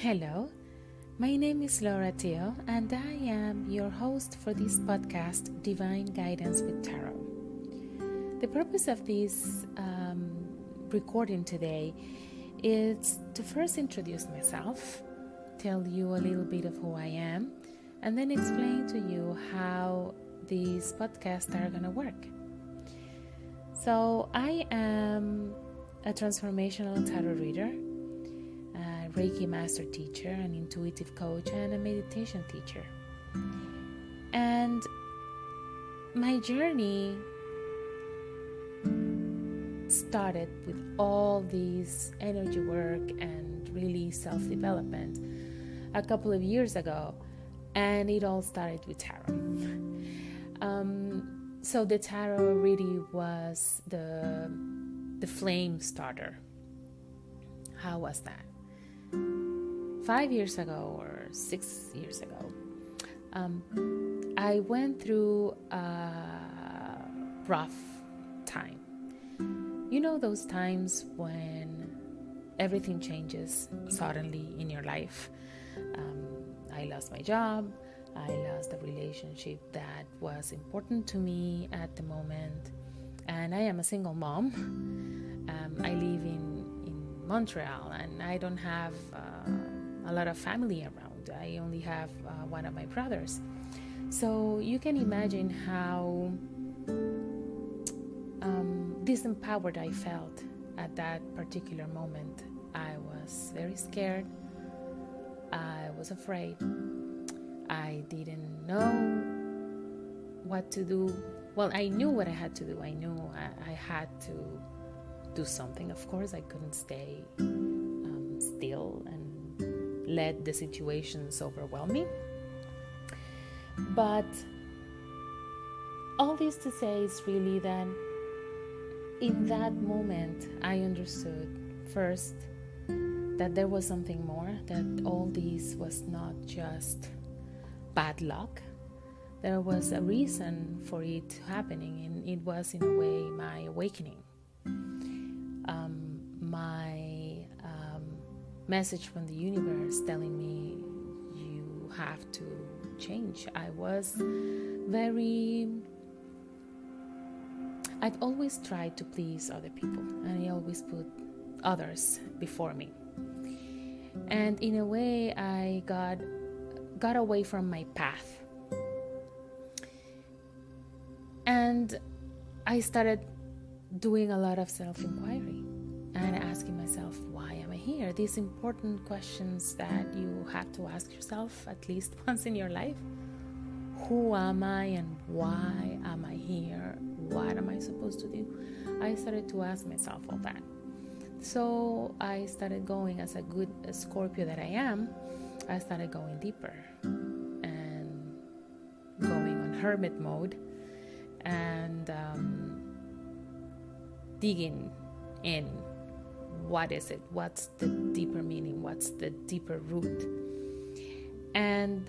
Hello, my name is Laura Teo, and I am your host for this podcast, Divine Guidance with Tarot. The purpose of this recording today is to first introduce myself, tell you a little bit of who I am, and then explain to you how these podcasts are going to work. So I am a Transformational Tarot reader, a Reiki Master Teacher, an intuitive coach, and a meditation teacher. And my journey started with all these energy work and really self-development a couple of years ago, and it all started with tarot. So the tarot really was the flame starter. How was that? 5 years ago or 6 years ago, I went through a rough time. You know those times when everything changes suddenly in your life. I lost my job. I lost a relationship that was important to me at the moment. And I am a single mom. I live in Montreal, and I don't have a lot of family around. I only have one of my brothers. So you can imagine how disempowered I felt at that particular moment. I was very scared. I was afraid. I didn't know what to do. Well, I knew what I had to do. I knew I had to do something. Of course, I couldn't stay still and let the situations overwhelm me. But all this to say is really that in that moment, I understood first that there was something more, that all this was not just bad luck. There was a reason for it happening, and it was in a way my awakening. My message from the universe telling me you have to change. I've always tried to please other people, and I always put others before me. And in a way, I got away from my path. And I started doing a lot of self-inquiry and asking myself, why am I here? These important questions that you have to ask yourself at least once in your life. Who am I and why am I here? What am I supposed to do? I started to ask myself all that. So I started going, as a good Scorpio that I am, I started going deeper and going on hermit mode and digging in. What is it? What's the deeper meaning? What's the deeper root? And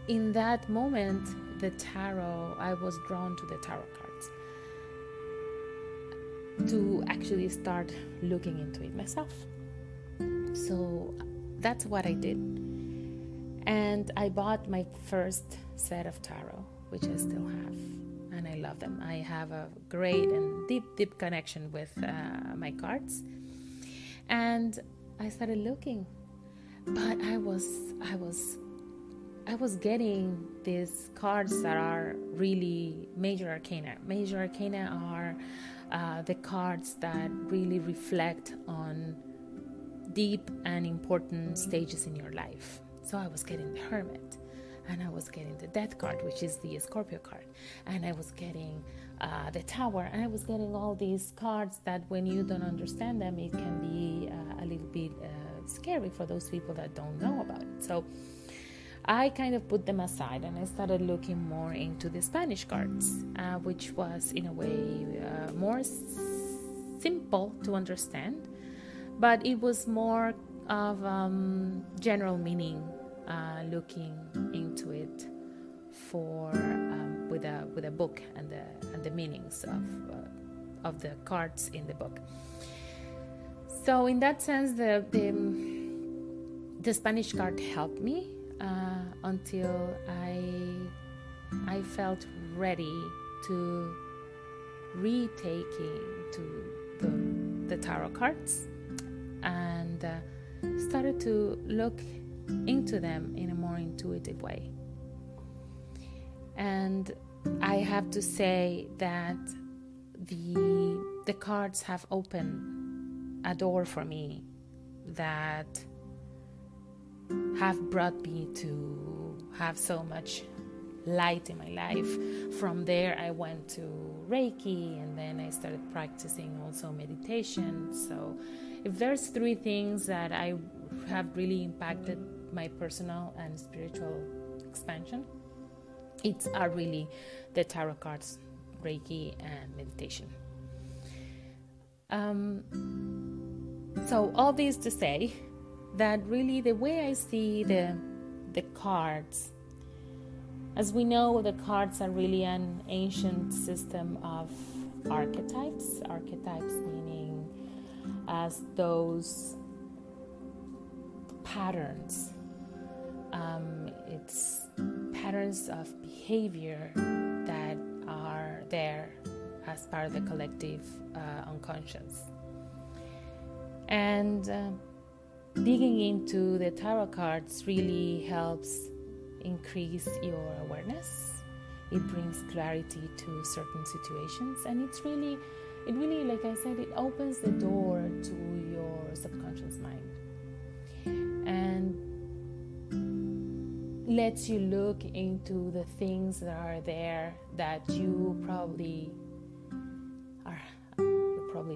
in that moment, the tarot, I was drawn to the tarot cards to actually start looking into it myself. So that's what I did. And I bought my first set of tarot, which I still have, and I love them. I have a great and deep connection with my cards. And I started looking, but I was getting these cards that are really major arcana. Major arcana are the cards that really reflect on deep and important stages in your life. So I was getting the Hermit, and I was getting the Death card, which is the Scorpio card, and I was getting the Tower, and I was getting all these cards that when you don't understand them, it can be a little bit scary for those people that don't know about it. So I kind of put them aside, and I started looking more into the Spanish cards, which was in a way more simple to understand, but it was more of general meaning, looking into it for with a book and the meanings of the cards in the book. So in that sense, the the Spanish card helped me until I felt ready to retaking to the tarot cards, and started to look into them in a more intuitive way. And I have to say that the cards have opened a door for me that have brought me to have so much light in my life. From there I went to Reiki, and then I started practicing also meditation. So if there's 3 things that I have really impacted my personal and spiritual expansion, it's really the tarot cards, Reiki, and meditation. So all this to say that really the way I see the cards, as we know, the cards are really an ancient system of archetypes meaning as those patterns. It's patterns of behavior that are there as part of the collective unconscious. And digging into the tarot cards really helps increase your awareness. It brings clarity to certain situations, and it really, like I said, it opens the door to your subconscious mind and lets you look into the things that are there that you're probably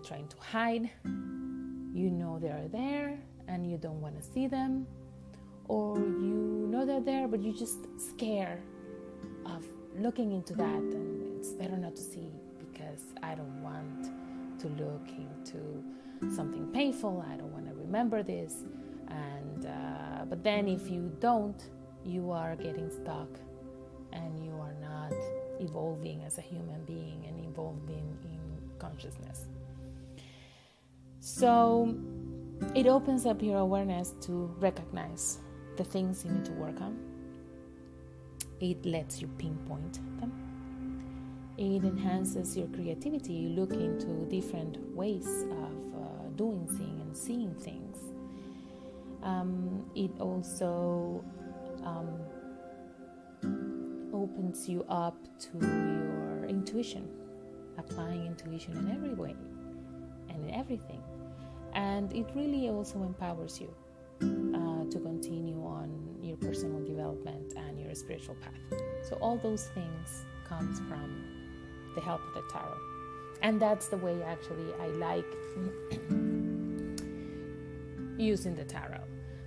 trying to hide. You know they're there and you don't want to see them, or you know they're there but you're just scared of looking into that, and it's better not to see because I don't want to look into something painful. I don't want to remember this. And but then if you don't, you are getting stuck and you are not evolving as a human being and evolving in consciousness. So it opens up your awareness to recognize the things you need to work on. It lets you pinpoint them. It enhances your creativity. You look into different ways of doing things and seeing things. It also opens you up to your intuition, applying intuition in every way and in everything. And it really also empowers you to continue on your personal development and your spiritual path. So all those things comes from the help of the tarot. And that's the way actually I like using the tarot.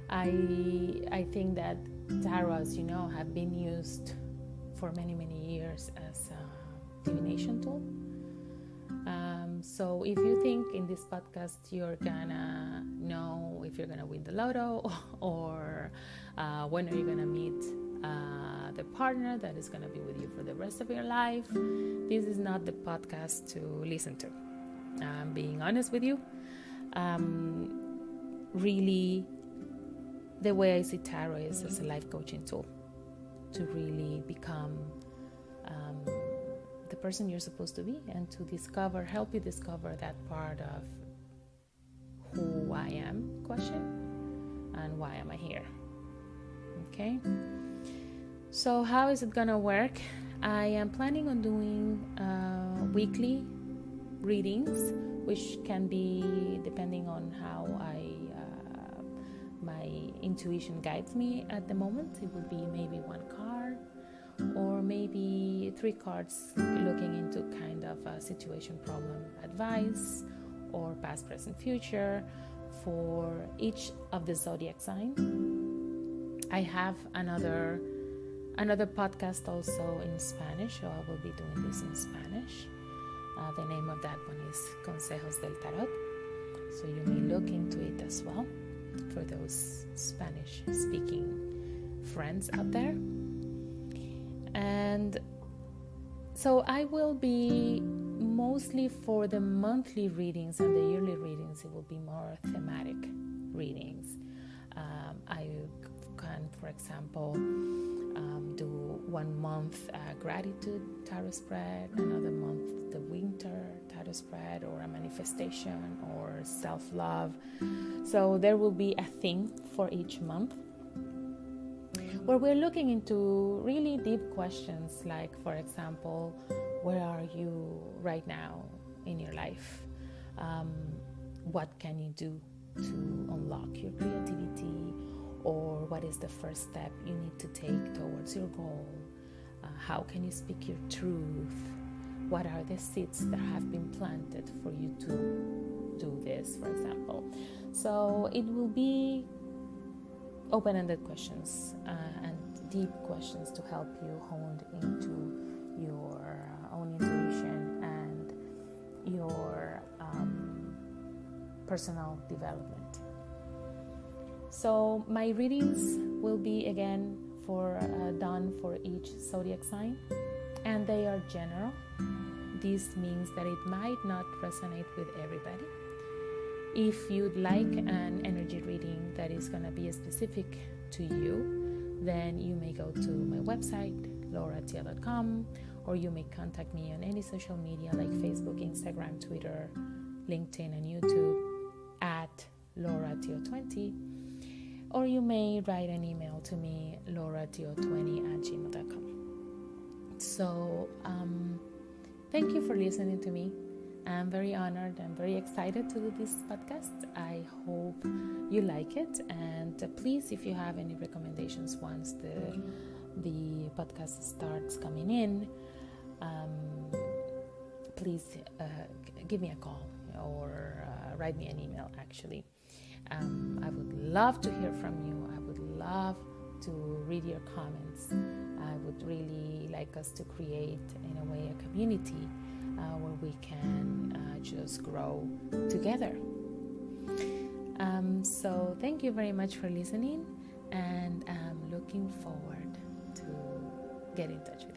I think that tarot, as you know, have been used for many, many years as a divination tool. So if you think in this podcast you're gonna know if you're gonna win the lotto or when are you gonna meet the partner that is gonna be with you for the rest of your life, this is not the podcast to listen to. I'm being honest with you. Really, the way I see tarot is as a life coaching tool to really become the person you're supposed to be, and to help you discover that part of who I am question and why am I here. Okay, so how is it gonna work? I am planning on doing weekly readings, which can be depending on how my intuition guides me at the moment. It would be maybe 1 card or maybe 3 cards looking into kind of a situation, problem, advice, or past, present, future for each of the zodiac sign. I have another podcast also in Spanish, so I will be doing this in Spanish. The name of that one is Consejos del Tarot, so you may look into it as well for those Spanish speaking friends out there. And so I will be mostly for the monthly readings and the yearly readings, it will be more thematic readings. I can, for example, do 1 month gratitude tarot spread, another month the winter tarot spread, or a manifestation or self-love. So there will be a theme for each month where we're looking into really deep questions, like, for example, where are you right now in your life? What can you do to unlock your creativity? Or what is the first step you need to take towards your goal? How can you speak your truth? What are the seeds that have been planted for you to do this, for example? So it will be open-ended questions and deep questions to help you hone into your own intuition and your personal development. So my readings will be again done for each zodiac sign, and they are general. This means that it might not resonate with everybody. If you'd like an energy reading that is going to be specific to you, then you may go to my website, lauratia.com, or you may contact me on any social media like Facebook, Instagram, Twitter, LinkedIn, and YouTube at lauratio20. Or you may write an email to me, lauratio20@gmail.com. So thank you for listening to me. I'm very honored. I'm very excited to do this podcast. I hope you like it. And please, if you have any recommendations once the podcast starts coming in, please give me a call or write me an email, actually. I would love to hear from you. I would love to read your comments. I would really like us to create, in a way, a community where we can just grow together. So thank you very much for listening, and I'm looking forward to get in touch with you.